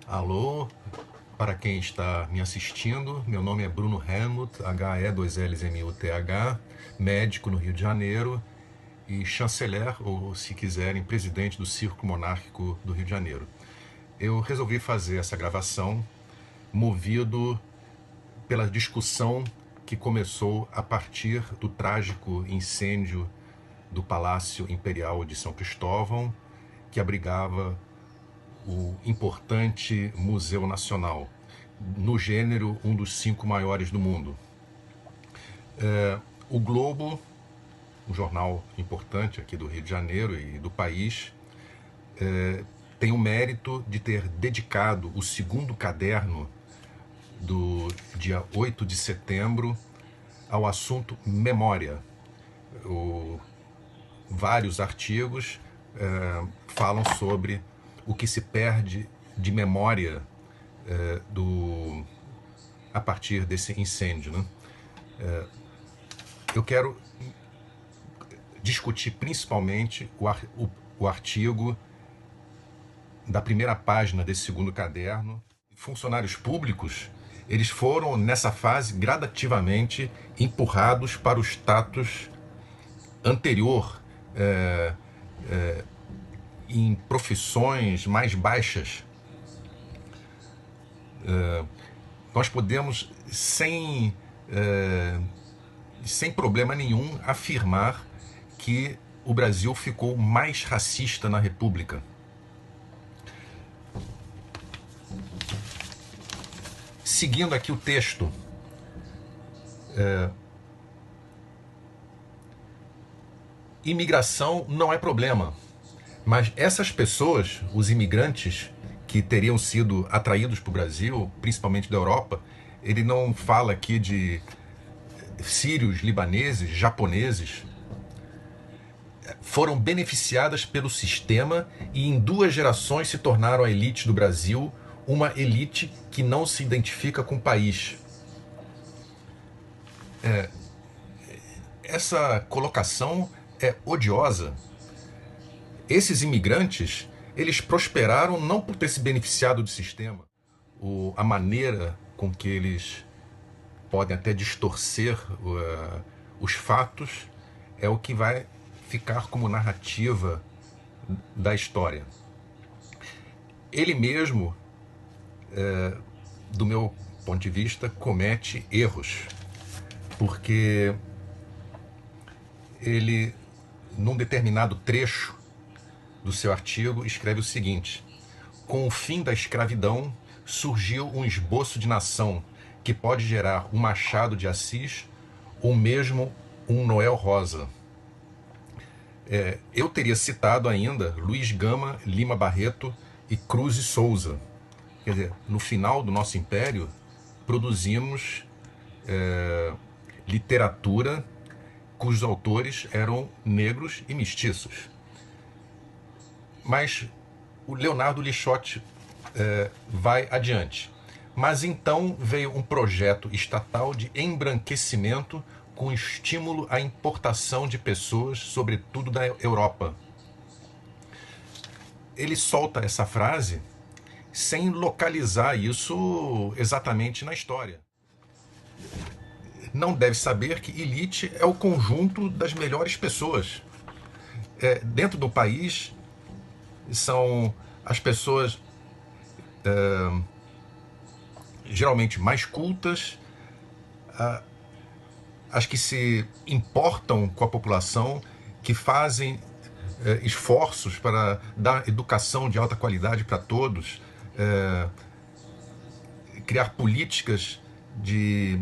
Alô, para quem está me assistindo, meu nome é Bruno Helmut, He2LMUTH, médico no Rio de Janeiro e chanceler, ou se quiserem, presidente do Círculo Monárquico do Rio de Janeiro. Eu resolvi fazer essa gravação movido pela discussão que começou a partir do trágico incêndio do Palácio Imperial de São Cristóvão, que abrigava o importante Museu Nacional, no gênero um dos 5 maiores do mundo. O Globo, um jornal importante aqui do Rio de Janeiro e do país, tem o mérito de ter dedicado o segundo caderno do dia 8 de setembro ao assunto memória. Vários artigos falam sobre o que se perde de memória a partir desse incêndio, né? Eu quero discutir principalmente o artigo da primeira página desse segundo caderno. Funcionários públicos, eles foram, nessa fase, gradativamente empurrados para o status anterior em profissões mais baixas. Nós podemos, sem problema nenhum, afirmar que o Brasil ficou mais racista na República. Seguindo aqui o texto, imigração não é problema, mas essas pessoas, os imigrantes que teriam sido atraídos para o Brasil, principalmente da Europa, ele não fala aqui de sírios, libaneses, japoneses, foram beneficiadas pelo sistema e em 2 gerações se tornaram a elite do Brasil, uma elite que não se identifica com o país. Essa colocação é odiosa. Esses imigrantes, eles prosperaram não por ter se beneficiado do sistema. A maneira com que eles podem até distorcer os fatos é o que vai ficar como narrativa da história. Ele mesmo, do meu ponto de vista, comete erros, porque ele, num determinado trecho do seu artigo, escreve o seguinte: com o fim da escravidão, surgiu um esboço de nação que pode gerar um Machado de Assis ou mesmo um Noel Rosa. Eu teria citado ainda Luiz Gama, Lima Barreto e Cruz e Souza. Quer dizer, no final do nosso império, produzimos literatura cujos autores eram negros e mestiços. Mas o Leonardo Lixotti vai adiante. Mas então veio um projeto estatal de embranquecimento com estímulo à importação de pessoas, sobretudo da Europa. Ele solta essa frase sem localizar isso exatamente na história. Não deve saber que elite é o conjunto das melhores pessoas. Dentro do país, são as pessoas geralmente mais cultas, as que se importam com a população, que fazem esforços para dar educação de alta qualidade para todos, criar políticas de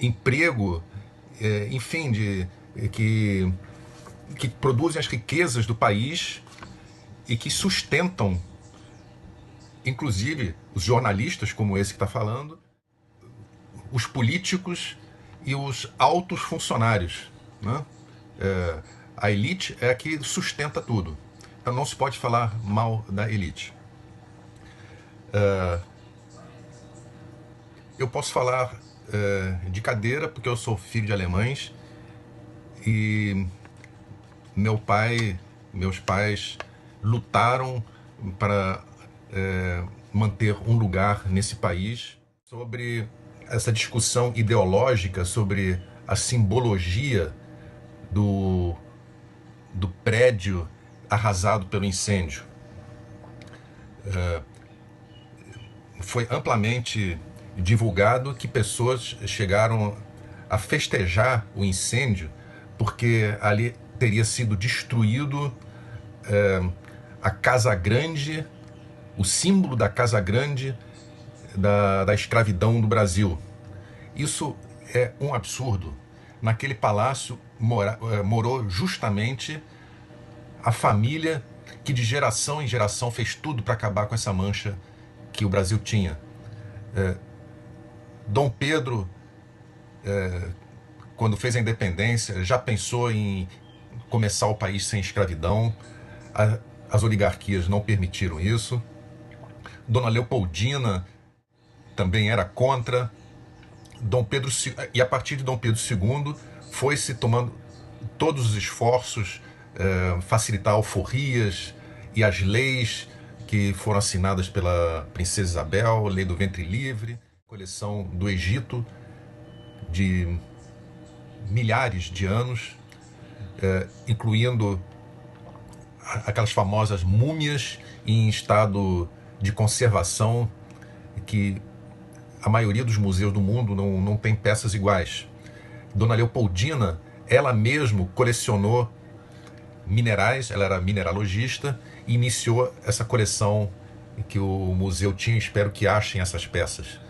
emprego, enfim, que produzem as riquezas do país e que sustentam, inclusive, os jornalistas como esse que está falando, os políticos e os altos funcionários, né? A elite é a que sustenta tudo. Então não se pode falar mal da elite. Eu posso falar de cadeira porque eu sou filho de alemães e meus pais lutaram para manter um lugar nesse país. Sobre essa discussão ideológica, sobre a simbologia do prédio arrasado pelo incêndio. Foi amplamente divulgado que pessoas chegaram a festejar o incêndio porque ali teria sido destruído a Casa Grande, o símbolo da Casa Grande da escravidão no Brasil. Isso é um absurdo. Naquele palácio morou justamente a família que de geração em geração fez tudo para acabar com essa mancha que o Brasil tinha. Dom Pedro, quando fez a independência, já pensou em começar o país sem escravidão. As oligarquias não permitiram isso. Dona Leopoldina também era contra. E a partir de Dom Pedro II foi-se tomando todos os esforços, facilitar alforrias e as leis que foram assinadas pela Princesa Isabel, Lei do Ventre Livre, coleção do Egito de milhares de anos, incluindo aquelas famosas múmias em estado de conservação, que a maioria dos museus do mundo não tem peças iguais. Dona Leopoldina, ela mesma colecionou minerais, ela era mineralogista, e iniciou essa coleção que o museu tinha. Espero que achem essas peças.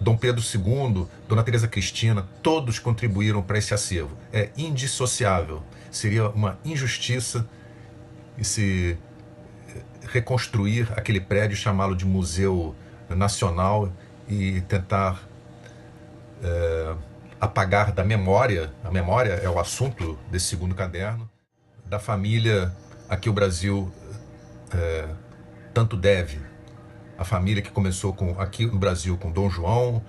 Dom Pedro II, Dona Teresa Cristina, todos contribuíram para esse acervo. É indissociável. Seria uma injustiça se reconstruir aquele prédio, chamá-lo de Museu Nacional e tentar apagar da memória, a memória é o assunto desse segundo caderno, da família a que o Brasil tanto deve. A família que começou aqui no Brasil com Dom João,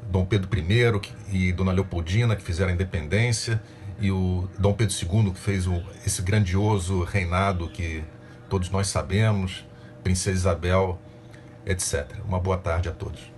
Dom Pedro I e Dona Leopoldina, que fizeram a independência, e o Dom Pedro II, que fez esse grandioso reinado que todos nós sabemos, Princesa Isabel, etc. Uma boa tarde a todos.